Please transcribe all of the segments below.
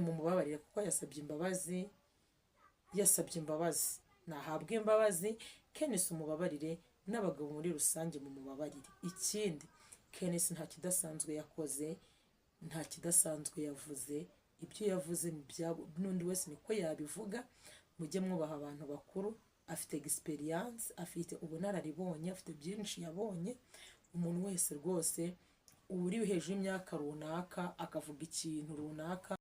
mu mubabarire kuko yasabye imbabazi nahabwe imbabazi. Kenisi umubabarire, n'abagabo muri rusange mu mubabarire. Ikindi Kenisi nta kidasanzwe yakoze, nta kidasanzwe yavuze, ibyo yavuze n'undi wese niko yabivuga. Mujye mwubaha abantu bakuru, afite experience, afite ubunararibonye, afite byinshi yabonye. Umuntu wese rwose uri hejuru y'imyaka runaka akavuga ikintu runaka.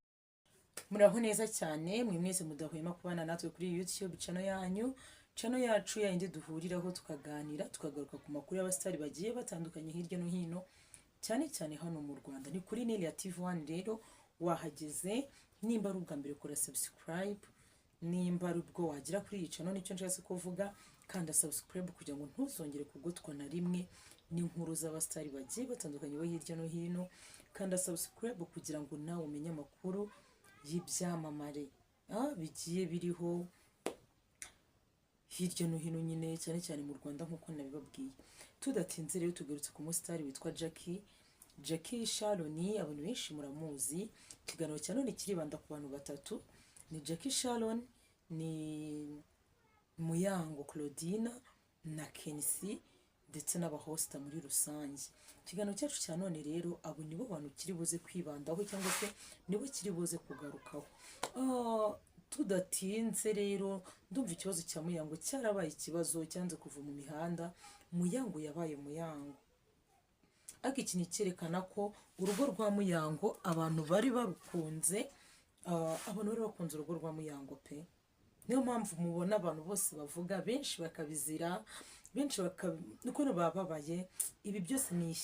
Muraho neza cyane mwese mudahwema kubana natwe kuri YouTube channel yacu yindi duhuriraho tukaganira tukagaruka ku makuru y'abastari bagiye batandukanye hirya no hino, cyane cyane hano mu Rwanda. Ni kuri Nelia TV1 rero wahageze. Nimba ari ubwa mbere kora subscribe, nimba ari ubwo wagira kuri iyi channel nicyo nshaka kuvuga, kanda subscribe kugira ngo ntuzongere kugotwa na rimwe n'inkuru z'abastari bagiye batandukanye bo hirya no hino. Kanda subscribe kugira ngo nawe umenye amakuru y'ibyamamare bigiye biriho hirya no hino nyine, cyane cyane mu Rwanda nk'uko nabibabwiye. Tudatinze rero tugarutse ku mustari witwa Jackie Sharon. Abantu benshi muramuzi. Ikiganiro cya none kiribanda ku bantu batatu: ni Jackie Sharon, ni Muyango Claudine na Kenisi, ndetse n'abahosta muri rusange. Ikiganiro cyacu cya none rero abo nibo bantu kiri buze kwibandaho cyangwa se nibo kiri buze kugarukaho. Tudatinze rero, ndumva ikibazo cya Muyango cyarabaye ikibazo cyanze kuva mu mihanda. Muyango yabaye Muyango, ariko iki ni cyerekana ko urugo rwa Muyango abantu bari barukunze, abantu bari bakunze urugo rwa Muyango pe. Niyo mpamvu mubona abantu bose bavuga, benshi bakabizira, benshi nuko bababaye. Ibi byose ni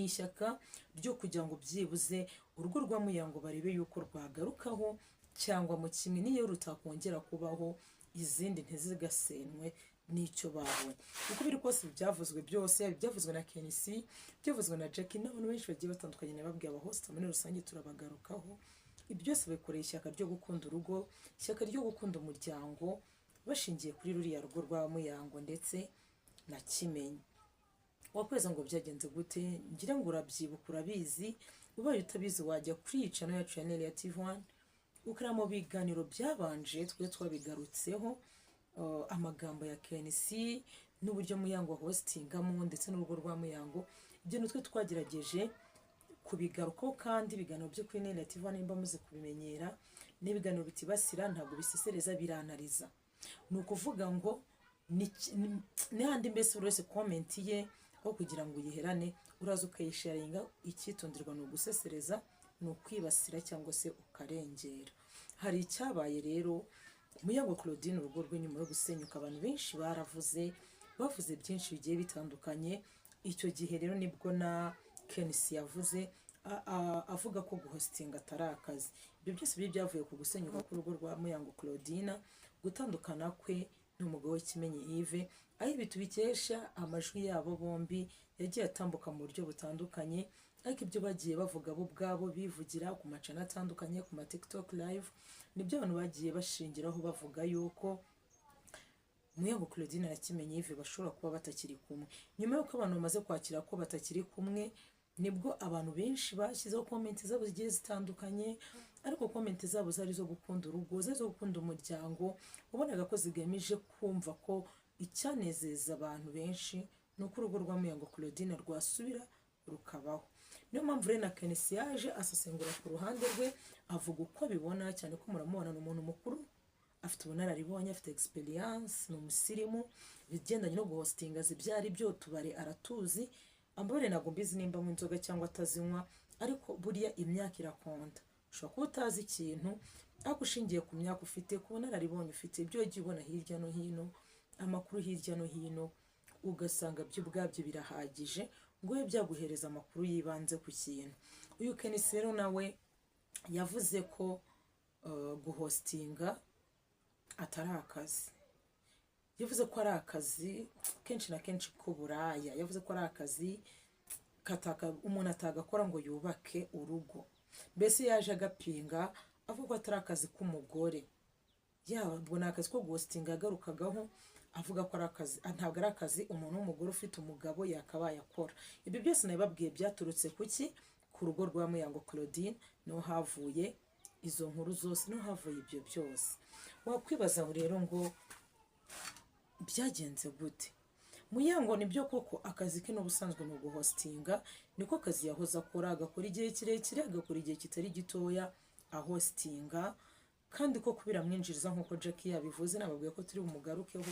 ishyaka ryo kugira ngo byibuze urugo rwa Muyango barebe yuko rwagarukaho, cyangwa mu kimwe niyo rutakongera kubaho, izindi ntizigasenwe n'icyo babonye. Uko biri kose byavuzwe byose, byavuzwe na Kenisi, byavuzwe na Jackie, n'abantu benshi bagiye batandukanye nababwiye abahosta muri rusange turabagarukaho. Ibi byose bikoreye ishyaka ryo gukunda urugo, ishyaka ryo gukunda umuryango, bashingiye kuri ruriya rugo rwa Muyango ndetse na Kimenyi. Wakweza ngo byagenze gute? Ngira ngo urabyibuka, urabizi. Ubaye utabizi wajya kuri iyi channel yacu ya Nelia TV1 ukaramo biganiro byabanje twabigarutseho, amagambo ya Kenisi n'uburyo Muyango hostingamo ndetse n'urugo rwa Muyango. Ibyo nutwe twagerageje kubigarukaho, kandi ibiganiro byo kuri Nelia TV1 nimba muze kubimenyera, n'ibiganiro bitibasira, ntabwo bisesereza, biranariza. Ni ukuvuga ngo ni handi mbese buri wese comment ye aho kugira ngo uyiherane uraza ukayisharinga. Icyitonderwa ni ugusesereza, ni ukwibasira cyangwa se ukarengera. Hari icyabaye rero, Muyango Claudine urugo rwe nyuma yo gusenyuka, abantu benshi bavuze byinshi bigiye bitandukanye. Icyo gihe rero nibwo na Kenisi yavuze avuga ko guhostinga atari akazi. Ibyo byose byavuye ku gusenyuka k'urugo rwa Muyango Claudine, gutandukana kwe n'umugabo we Kimenyi Yves. Aho ibi tubikesha amajwi yabo bombi yagiye atambuka mu buryo butandukanye, ariko ibyo bagiye bavuga bo ubwabo bivugira ku macana atandukanye, ku ma TikTok live, nibyo abantu bagiye bashingiraho bavuga yuko Muyango Claudine na Kimenyi Yves bashobora kuba batakiri kumwe. Nyuma y'uko abantu bamaze kwakira ko batakiri kumwe, nibwo abantu benshi bashyizeho comment zabo zigiye zitandukanye, ariko comment zabo zari zo gukunda urugo, zo gukunda umuryango. Ubonaga ko zigamije kumva ko icyanezeza abantu benshi ni uko urugo rwa Muyango Claudine rwasubira rukabaho. Niyo mpamvu rero na Kenisi yaje asesengura ku ruhande rwe, avuga uko abibona, cyane ko muramubona ni umuntu mukuru, afite ubunararibonye, afite experience, ni umusirimu, bigendanye no guhostinga zibyari byo tubare aratuzi. Ambare ntabwo mbizi nimba mu inzoga cyangwa atazinywa, ariko buriya imyaka irakonda. Ushobora kuba utazi ikintu, ariko ushingiye ku myaka ufite, ku bunararibonye ufite, ibyo wagiye ubona hirya no hino, amakuru hirya no hino, ugasanga byo ubwabyo birahagije ngo we byaguhereza amakuru yibanze ku kintu. Uyu Kenisi rero nawe yavuze ko guhostinga atari akazi. Yavuze ko ari akazi kenshi na kenshi k'uburaya. Yavuze ko ari akazi umuntu atagakora ngo yubake urugo. Mbese yaje agapinga avuga ko atari akazi k'umugore. Yabwo ni akazi ko guhostinga yagarukagaho, avuga ko ari akazi, ntabwo ari akazi umuntu w'umugore ufite umugabo yakabaye akora. Ibyo byose nabibabwiye byaturutse kuki? Ku rugo rwa Muyango Claudine niho havuye izo nkuru zose no havuye ibyo byose. Wakwibaza rero ngo byagenze gute? Muyango nibyo koko akazi ke n'ubusanzwe no guhostinga, niko kazi yahoza akora, agakora igihe kirekire, agakora igihe kitari gitoya ahostinga, kandi ko kubira mwinjiriza nkuko Jackie yabivuze, nababwiye ko turi umugarukeho,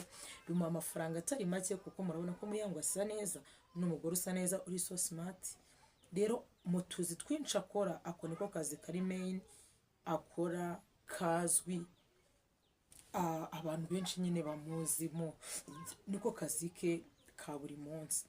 bimuha amafaranga atari make kuko murabona ko Muyango asa neza, n'umugore usa neza uri so smart. Rero mu tuzi twinshi akora, ako niko kazi kari main akora kazwi, abantu benshi nyine bamuzimo, niko kazi ke ka buri munsi.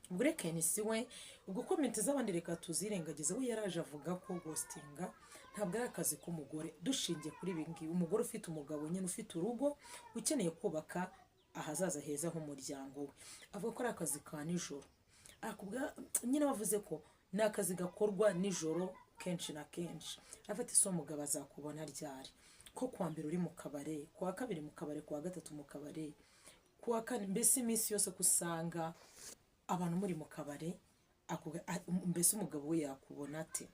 Ubwo Kenisi we, ubwo comment z'abandi reka tuzirengagize, we yaraje avuga ko ghostinga ntabwo ari akazi k'umugore. Dushingiye kuri ibingi, umugore ufite umugabo nyine ufite urugo ukeneye kubaka ahazaza heza h'umuryango we, avuga ko ari akazi ka nijoro. Akubwa nyine bavuze ko ni akazi gakorwa nijoro kenshi na kenshi. Afite so umugabo azakubona ryari, ko kuwa mbere uri mu kabare, kuwa kabiri mu kabare, kuwa gatatu mu kabare, kuwa kane, mbese iminsi yose kusanga abantu muri mu kabare, mbese umugabo we yakubona ate?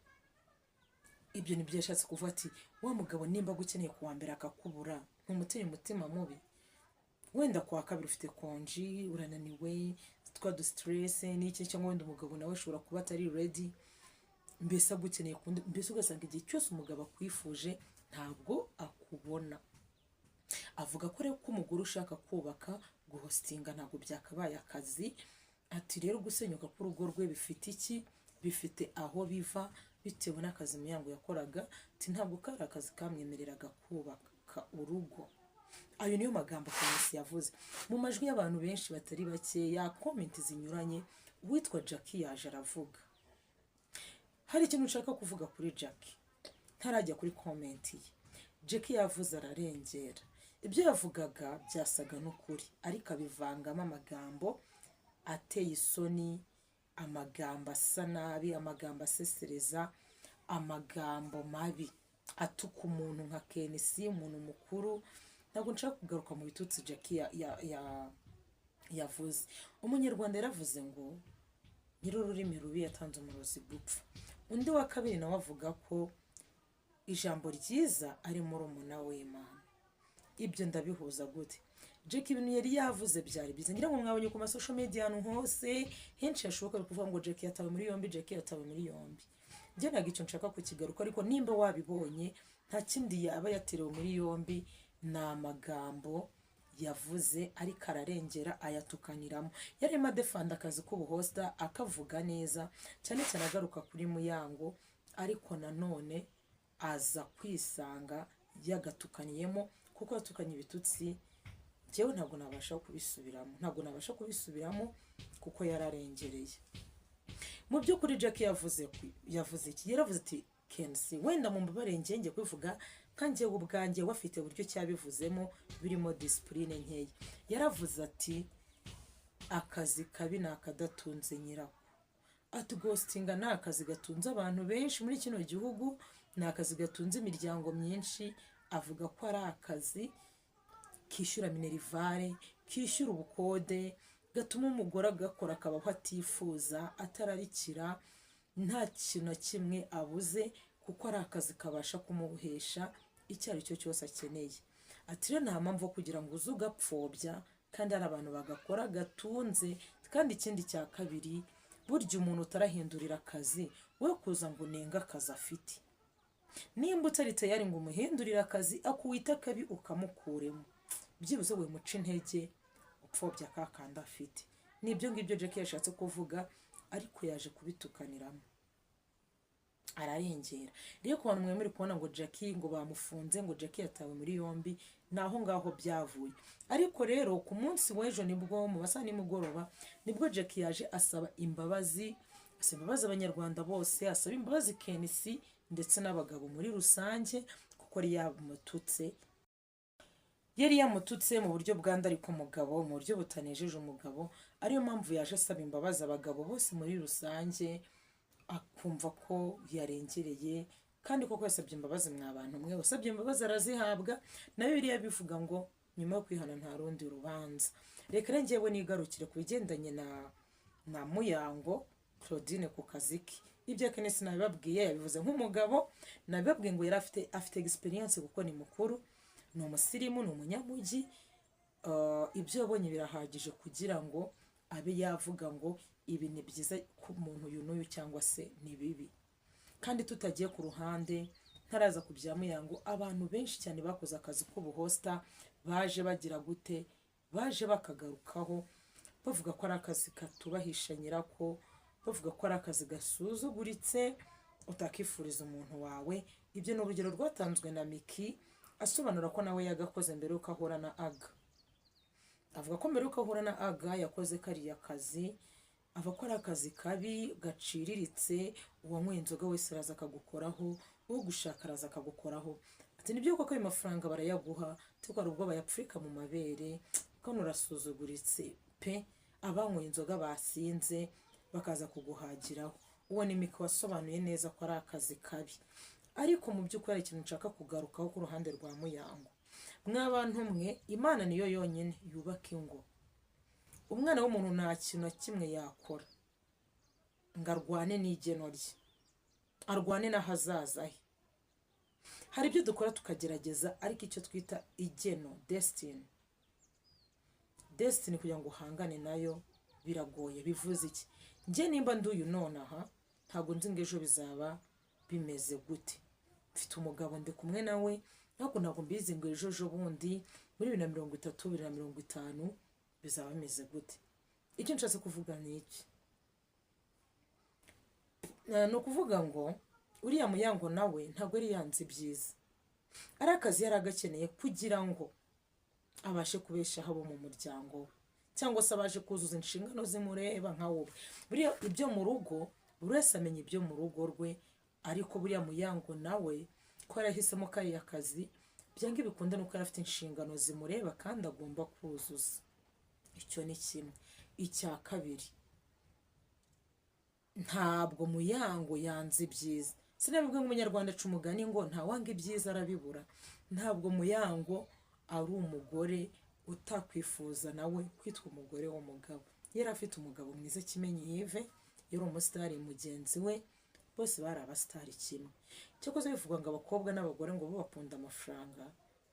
Ibyo nibyo yashatse kuvuga ati wa mugabo nimba gukeneye kuwa mbere akakubura, ntumuteye umutima mubi. Wenda kuwa kabiri ufite konji, urananiwe, twa du stress n'iki, cyangwa wenda umugabo nawe ashobora kuba atari ready, mbese agukeneye kundi, mbese ugasanga igihe cyose umugabo akwifuje ntabwo akubona. Avuga ko rero ko umugore ushaka kubaka guhostinga ntabwo byakabaye akazi. Ati rero gusenyuka k'urugo rwe bifite iki? Bifite aho biva bitewe n'akazi Muyango yakoraga. Ati ntabwo kari akazi kamwemereraga kubaka urugo. Ayo niyo magambo Kenisi yavuze mu majwi y'abantu benshi batari bakeya, comment zinyuranye. Uwitwa Jackie yaje aravuga. Hari ikintu nshaka kuvuga kuri Jackie ntarajya kuri comment ye. Jackie yavuze ararengera, ibyo yavugaga byasaga n'ukuri, ariko abivangamo amagambo ateye isoni, amagambo asa nabi, amagambo asesereza, amagambo mabi atuka umuntu nka Kenisi, umuntu mukuru. Ntabwo nshaka kugaruka mu bitutsi Jackie yavuze. Umunyarwanda yaravuze ngo nyir'ururimi rubi yatanze umurozi gupfa. Undi wa kabiri nawe avuga ko ijambo ryiza ari murumuna w'Imana. Ibyo ndabihuza gute? Jackie ibintu yari yavuze byari bize, ngira ngo mwabonye ku social media ahantu hose henshi yashoboka kuvuga ngo Jackie yatawe muri yombi, Jackie yatawe muri yombi. Njye ntabwo icyo nshaka kukigaruka, ariko nimba wabibonye nta kindi yaba yaterewe muri yombi, ni amagambo yavuze ariko ararengera ayatukaniramo. Yarimo adefanda akazi k'ubuhosta, akavuga neza cyane cyane agaruka kuri Muyango, ariko nanone aza kwisanga yagatukaniyemo kuko yatukanye ibitutsi. Jewe ntabwo nabasha kubisubiramo, kuko yararengereye. Mu by'ukuri Jackie yavuze iki? Yaravuze ati Kenisi wenda mu mbabarenge ngiye kwivuga kanjye ubwanjye wafite buryo cyabivuzemo birimo discipline nkeya. Yaravuze ati akazi kabi nakadatunze nyirako. Ati ghostinga ni akazi gatunze abantu benshi muri kino gihugu, ni akazi gatunze imiryango myinshi. Avuga ko ari akazi kishyura minerivare, kishyura ubukode, gatuma umugore agakora akabaho atifuza, atararikira, nta kintu na kimwe abuze, kuko ari akazi kabasha kumuhesha icyo ari cyo cyose akeneye. Ati rero nta mpamvu kugira ngo uze ugapfobya kandi ari abantu bagakora gatunze. Kandi ikindi cya kabiri, burya umuntu utarahindurira akazi we kuza ngo nenga akazi afite. Nimba utari tayari ngo umuhindurire akazi, akuwita kabi ukamukuremo, byibuze we muca intege upfobya kakanda afite. Nibyo ngibyo Jackie yashatse kuvuga, ariko yaje kubitukaniramo ararengera. Rero ku bantu mwe muri kubona ngo Jackie ngo bamufunze, ngo Jackie yatawe muri yombi, naho ngaho byavuye. Ariko rero ku munsi w'ejo nibwo mu basa nimugoroba nibwo Jackie yaje asaba imbabazi, abanyarwanda bose, asaba imbabazi Kenisi ndetse n'abagabo muri rusange, kuko yari yamututse mu buryo bwanda, ariko umugabo mu buryo butanejeje umugabo. Ariyo mpamvu yaje asaba imbabazi abagabo bose muri rusange, akumva ko yarengereye. Kandi koko yasabye imbabazi mw'abantu mwe, wasabye imbabazi arazihabwa. Na Bibiliya bivuga ngo nyuma yo kwihana nta rundi rubanza. Reka njyewe nigarukire ku bigendanye na Muyango Claudine ku kazi ke. ibyo Kenneth nabibabwiye yabivuze nk'umugabo, nabibabwiye ngo yari afite experience kuko ni mukuru, ni umusirimu, ni umunyamujyi. Ibyo yabonye birahagije kugira ngo abe yavuga ngo ibi ni byiza ku muntu uyu n'uyu cyangwa se ni bibi. Kandi tutagiye ku ruhande, ntaraza ku bya Muyango, abantu benshi cyane bakoze akazi k'ubuhosta baje bagira gute, baje bakagarukaho bavuga ko ari akazi katubahisha nyirako, bavuga ko ari akazi gasuzuguritse utakifuriza umuntu wawe. Ibyo ni urugero rwatanzwe na Miki asobanura ko nawe yagakoze mbere yuko ahura na Aga. Avuga ko mbere yuko ahura na Aga yakoze kariya kazi, ava ko ari akazi kabi gaciriritse, uwanyweye inzoga wese araza akagukoraho, ugushaka araza akagukoraho. Ati nibyo koko ayo mafaranga barayaguha, ariko hari ubwo bayapfurika mu mabere, kano urasuzuguritse pe. Abanyweye inzoga basinze bakaza kuguhagiraho. Uwo ni Miki wasobanuye neza ko ari akazi kabi. Ariko mu by'ukuri hari ikintu nshaka kugarukaho ku ruhande rwa Muyango. Mw'abantu mwe, Imana niyo yonyine yubaka ingo. Umwana w'umuntu nta kintu na kimwe yakora ngo arwane n'igeno rye, arwane n'ahazaza he. Hari ibyo dukora tukagerageza, ariko icyo twita igeno, destiny kugira ngo uhangane nayo biragoye. Bivuze iki? Njye nimba nduyu nonaha, ntabwo nzi ngo ejo bizaba bimeze gute. Mfite umugabo ndi kumwe nawe, ntabwo mbizi ngo ejo bundi muri 2030 2050 bizaba bimeze gute. Icyo nshatse kuvuga ni iki? Ni ukuvuga ngo uriya Muyango nawe ntabwo yari yanze ibyiza, ari akazi yari agakeneye kugira ngo abashe kubeshaho abo mu muryango we, cyangwa se abashe kuzuza inshingano zimureba nka wowe. Buriya ibyo mu rugo, buri wese amenya ibyo mu rugo rwe, ariko buriya Muyango nawe ko yarahisemo kariya kazi, byanga bikunda nuko yari afite inshingano zimureba kandi agomba kuzuza. Icyo ni kimwe. Icya kabiri, ntabwo Muyango yanze ibyiza. Sinabibwe nk'umunyarwanda aca umugani ngo ntawanga ibyiza arabibura. Ntabwo Muyango ari umugore utakwifuza nawe kwitwa umugore w'umugabo. Yari afite umugabo mwiza Kimenyi Yves, yari umusitari mugenzi we, bose bari abasitari kimwe. Cyakoze bivuga ngo abakobwa n'abagore ngo bo bakunda amafaranga.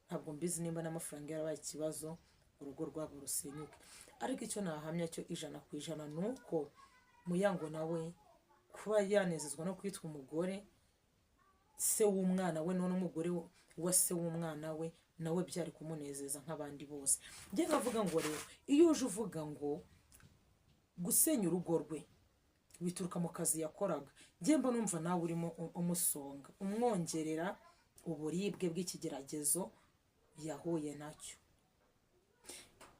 Ntabwo mbizi nimba n'amafaranga yarabaye ikibazo urugo rwabo rusenyuke, ariko icyo nahamya cyo 100% nuko Muyango nawe kuba yanezezwa no kwitwa umugore se w'umwana we, none umugore wa se w'umwana we nawe byari kumunezeza nk'abandi bose. Njye navuga ngo rero, iyo uje uvuga ngo gusenya urugo rwe bituruka mu kazi yakoraga, njye mba numva nawe urimo umusonga, umwongerera uburibwe bw'ikigeragezo yahuye nacyo.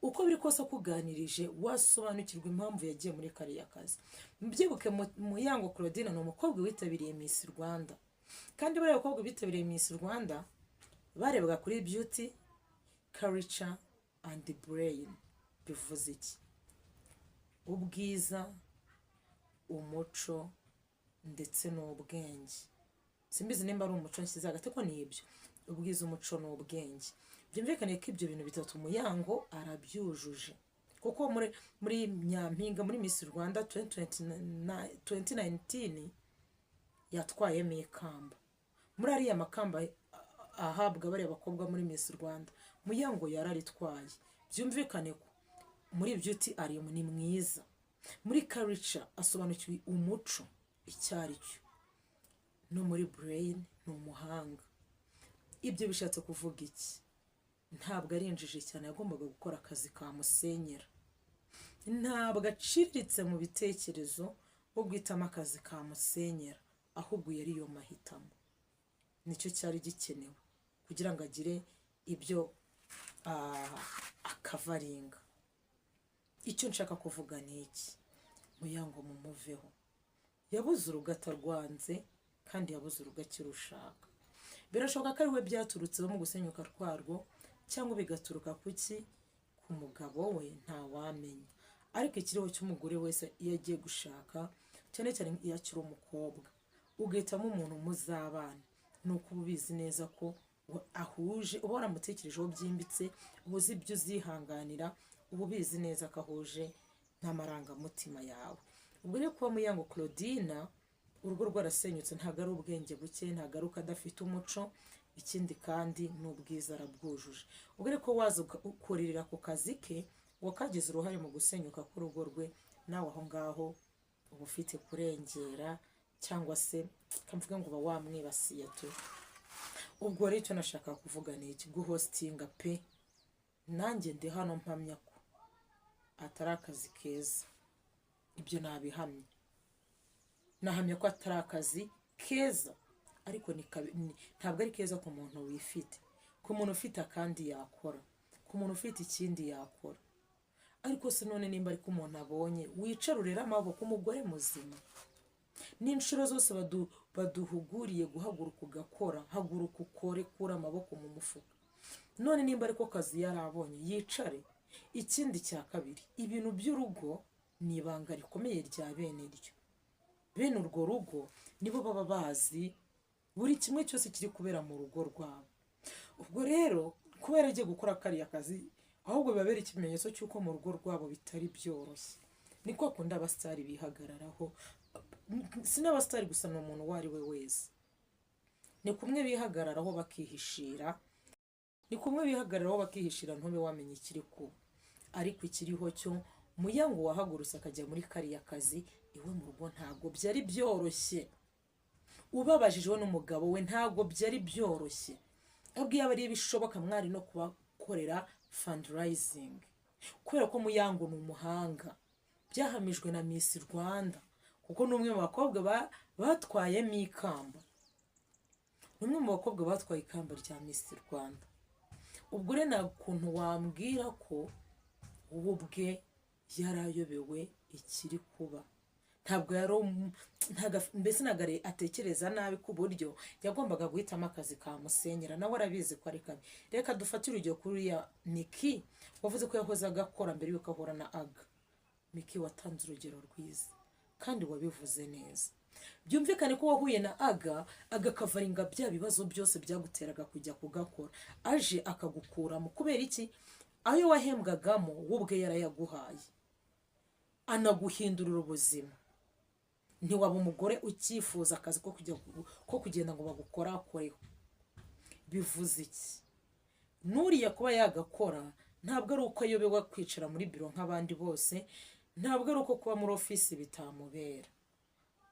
Uko biri kose kuganirije wasobanukirwa impamvu yagiye muri kariya kazi. Mbyibuke Muyango Claudine ni umukobwa witabiriye Miss Rwanda, kandi bari abakobwa bitabiriye Miss Rwanda barebaga kuri beauty, culture and brain. Bivuze iki? Ubwiza, umuco ndetse n'ubwenge. Simbizi nimba ari umuco nshyize hagati ko ni ibyo, ubwiza, umuco n'ubwenge. Byumvikane ko ibyo bintu bitatu Muyango arabyujuje, kuko muri Nyampinga, muri Miss Rwanda 2019 yatwayemo ikamba. Muri ariya makamba ahabwa bari abakobwa muri Miss Rwanda, Muyango yararitwaye. Byumvikane ko muri beauty ari ni mwiza, muri culture asobanukiwe umuco icyari cyo, no muri brain ni umuhanga. Ibyo bishatse kuvuga iki? Ntabwo ari injiji cyane, yagombaga gukora akazi kamusenyera. Ntabwo aciriritse mu bitekerezo wo guhitamo akazi kamusenyera, ahubwo yari yo mahitamo. Nicyo cyari gikenewe kugira ngo agire ibyo akavaringa. Icyo nshaka kuvuga ni iki? Muyango mumuveho. Yabuze urugata rwanze kandi yabuze urugakirushaka. Birashoboka ko ari we byaturutseho mu gusenyuka rwarwo, cyangwa bigaturuka kuki ku mugabo we, ntawamenya. Ariko ikiriho cy'umugore wese iyo agiye gushaka, cyane cyane iyo akiri umukobwa, ugahitamo umuntu muzabana, nuko ubizi neza ko ahuje, uba waramutekerejeho byimbitse, ubuzi ibyo uzihanganira, uba ubizi neza ko ahuje n'amarangamutima yawe. Ubwo rero kuba Muyango Claudine urugo rwarasenyutse ntabwo ari ubwenge buke, ntabwo ari uko adafite umuco, ikindi kandi n'ubwiza arabwujuje. ubwo ariko waza ukuririra ku kazi ke ngo kagize uruhare mu gusenyuka k'urugo rwe, nawe aho ngaho uba ufite kurengera cyangwa se kamvuge ngo uba wamwibasiye tu. ubwo rero icyo nashaka kuvuga ni iki, guhostinga pe, nanjye ndi hano mpamya ko atari akazi keza. ibyo nabihamye, nahamya ko atari akazi keza, ariko ntabwo ari keza ku muntu wifite, ku muntu ufite akandi yakora, ku muntu ufite ikindi yakora. ariko se none nimba ariko umuntu abonye wicara urera amaboko, umugore muzima, n'inshuro zose baduhuguriye guhaguruka ugakora, haguruka ukore, kura amaboko mu mufuka. none nimba ariko kazi yarabonye yicare. ikindi cya kabiri, ibintu by'urugo ni ibanga rikomeye rya bene ryo. bene urwo rugo nibo baba bazi buri kimwe cyose kiri kubera mu rugo rwabo. ubwo rero kubera agiye gukora kariya kazi, ahubwo bibabera ikimenyetso cy'uko mu rugo rwabo bitari byoroshye. niko akunda abasitari bihagararaho, si n'abasitari gusa, ni umuntu uwo ari we wese. ni kumwe bihagararaho bakihishira, ntube wamenye ikiri kuba. ariko ikiriho cyo, muyango wahagurutse akajya muri kariya kazi iwe mu rugo ntabwo byari byoroshye. ubabajijwe n'umugabo we ntabwo byari byoroshye. abwiye abari bishoboka mwari no kubakorera fundraising, kubera ko muyango ni umuhanga. byahamijwe na Miss Rwanda, kuko ni umwe mu bakobwa batwayemo ikamba, ikamba rya Miss Rwanda. ubwo rero nta kuntu wambwira ko ubu bwe yarayobewe ikiri kuba. mbese ntabwo atekereza nabi ku buryo yagombaga guhitamo akazi kamusenyera. nawe arabizi ko ari kabi. reka dufate urugero kuri ya Miki wavuze ko yahoze agakora mbere y'uko ahura na Aga. Miki watanze urugero rwiza kandi wabivuze neza. byumvikane ko wahuye na Aga akavaringa bya bibazo byose byaguteraga kujya kugakora, aje akagukuramo. kubera iki? ayo wahembwagamo wowe ubwe yarayaguhaye, anaguhindurira ubuzima. ntiwaba umugore ukifuza akazi ko kugenda ngo bagukorakoreho. bivuze iki? nuriya kuba yagakora ntabwo ari uko ayobewe kwicara muri biro nk'abandi bose, ntabwo ari uko kuba muri ofisi bitamubera,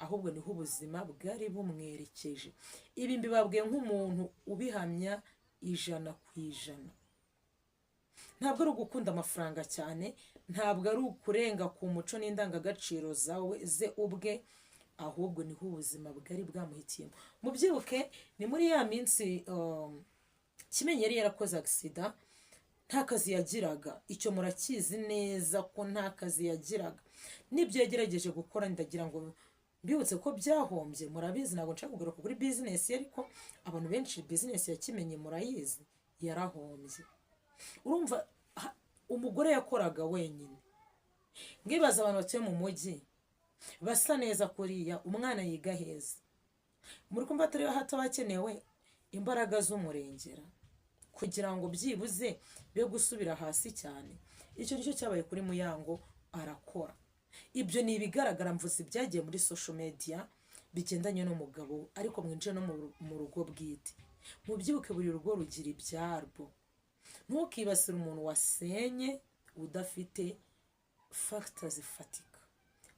ahubwo niho ubuzima bwari bumwerekeje. ibi mbibabwiye nk'umuntu ubihamya 100%. ntabwo ari ugukunda amafaranga cyane, ntabwo ari ukurenga ku muco n'indangagaciro ze ubwe, ahubwo niho ubuzima bwari bwamuhitiyemo. mubyibuke ni muri ya minsi Kimenyi yari yarakoze agisida, nta kazi yagiraga. icyo murakizi neza ko nta kazi yagiraga. n'ibyo yagerageje gukora ndagira ngo mbibutse ko byahombye. murabizi, ntabwo nshaka kugaruka kuri bizinesi, ariko abantu benshi bizinesi ya Kimenyi murayizi, yarahombye. urumva umugore yakoraga wenyine. ngibaza abantu batuye mu mujyi basa neza kuriya, umwana yiga heza, muri kumva atari hato bakenewe imbaraga z'umurengera kugira ngo byibuze be gusubira hasi cyane. icyo nicyo cyabaye kuri Muyango, arakora. ibyo ni ibigaragara, mvuze ibyagiye muri social media bigendanye n'umugabo, ariko mwinjiye no mu rugo bwite. mubyibuke buri rugo rugira ibyarwo. ntukibasire umuntu wasenye udafite fagita zifatika,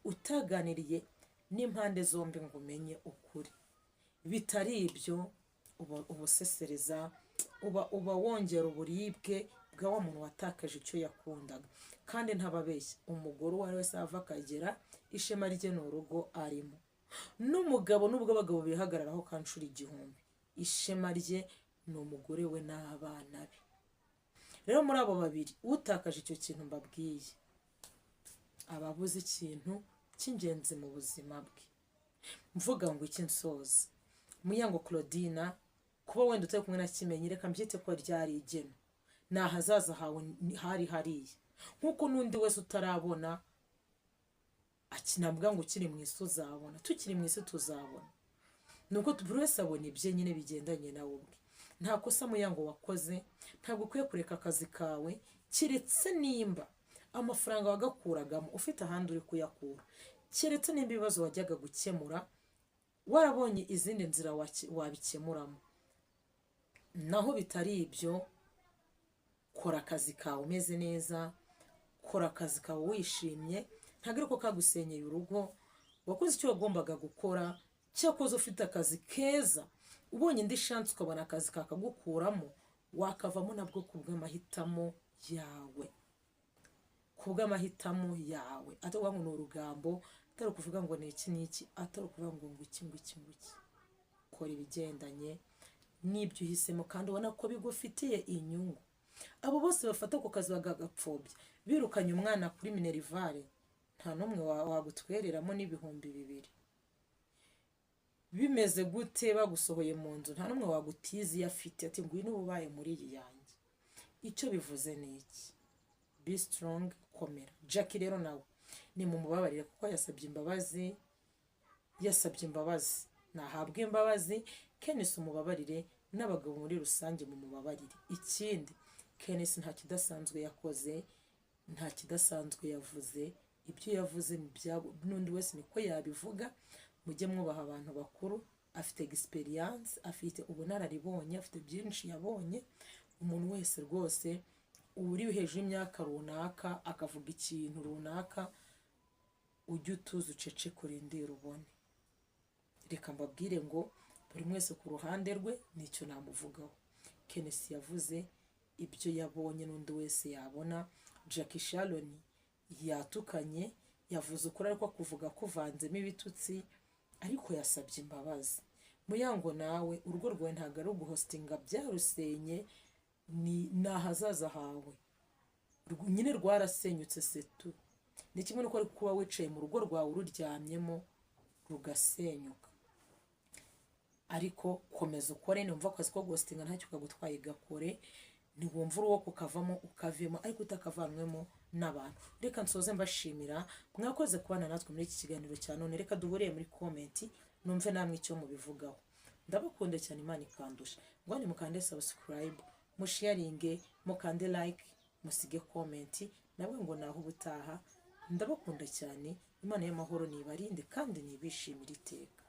utaganiriye n'impande zombi ngo umenye ukuri. bitari ibyo ubusesereza, uba wongera uburibwe bwa wa muntu watakaje icyo yakundaga. kandi ntababeshya, umugore uwo ari wese ava akagera, ishema rye ni urugo arimo. n'umugabo, nubwo abagabo bihagararaho kanshura igihumbi, ishema rye ni umugore we n'abana be. rero muri abo babiri utakaje icyo kintu mbabwiye, aba abuze ikintu cy'ingenzi mu buzima bwe. mvuga ngo iki nsoza, Muyango Claudine, kuba wenda utari kumwe na Kimenyi, reka mbyite ko ryari igeno, ni ahazaza hawe hari hariya. nk'uko n'undi wese utarabona akinabwa ngo ukiri mu isi uzabona, tukiri mu isi tuzabona. nuko buri wese abona ibye nyine bigendanye nawe ubwe. nta kosa Muyango wakoze, ntabwo ukwiye kureka akazi kawe, keretse nimba amafaranga wagakuragamo ufite ahandi uri kuyakura, keretse nimba ibibazo wajyaga gukemura warabonye izindi nzira wabikemuramo. Naho bitari ibyo, kora akazi kawe umeze neza, kora akazi kawe wishimye, ntabwo ariko kagusenyeye urugo. Wakoze icyo wagombaga gukora, cyakoze ufite akazi keza, ubonye indi chance ukabona akazi kakagukuramo, wakavamo nabwo kubw'amahitamo yawe, kubw'amahitamo yawe. Atari ngo ni urugambo, atari kuvuga ngo ni iki n'iki, atari kuvuga ngo iki ngiki. Kora ibigendanye n'ibyo uhisemo kandi ubona ko bigufitiye inyungu. Abo bose bafata ku kazi bagagapfobya, birukanye umwana kuri minerivare, nta n'umwe wagutwereramo n'ibihumbi 200. Bimeze gute bagusohoye mu nzu, nta n'umwe wagutiza iyo afite, ati ngwino ubaye muri iyi yanjye. Icyo bivuze ni iki? Be strong, komera. Jackie rero nawe ni mu mubabarire kuko yasabye imbabazi, nahabwe imbabazi. Kenis umubabarire, n'abagabo muri rusange mu mubabarire. Ikindi, Kenis nta kidasanzwe yakoze, nta kidasanzwe yavuze. Ibyo yavuze ni byabo, n'undi wese niko yabivuga. Mujye mwubaha abantu bakuru, afite experience, afite ubunararibonye, afite byinshi yabonye. Umuntu wese rwose uri hejuru y'imyaka runaka akavuga ikintu runaka, ujye utuza ucece kurindira ubone. Reka mbabwire ngo buri mwese ku ruhande rwe nicyo namuvugaho. Kenis yavuze ibyo yabonye n'undi wese yabona. Jackie Sharon yatukanye, yavuze ukuri ariko kuvuga kuvanzemo ibitutsi, ariko yasabye imbabazi. Muyango nawe urugo rwawe ntabwo ari uguhostinga byarusenye, ni ahazaza hawe nyine rwarasenyutse setu. Ni kimwe nuko ari kuba wicaye mu rugo rwawe ururyamyemo rugasenyuka. Ariko komeza ukore, numva akazi ko guhostinga ntacyo kagutwaye, gakore. Ntiwumva uruwo kukavamo ukavemo, ariko utakavanwemo n'abantu. Reka nsoze mbashimira mwakoze kubana natwe muri iki kiganiro cya none. Reka duhuriye muri comment numve namwe icyo mubivugaho. Ndabakunda cyane, Imana ikandusha. Ngo ni mukande subscribe, musharinge, mukande like, musige comment. Nawe ngo naho ubutaha. Ndabakunda cyane, Imana y'amahoro nibarinde kandi nibishimire iteka.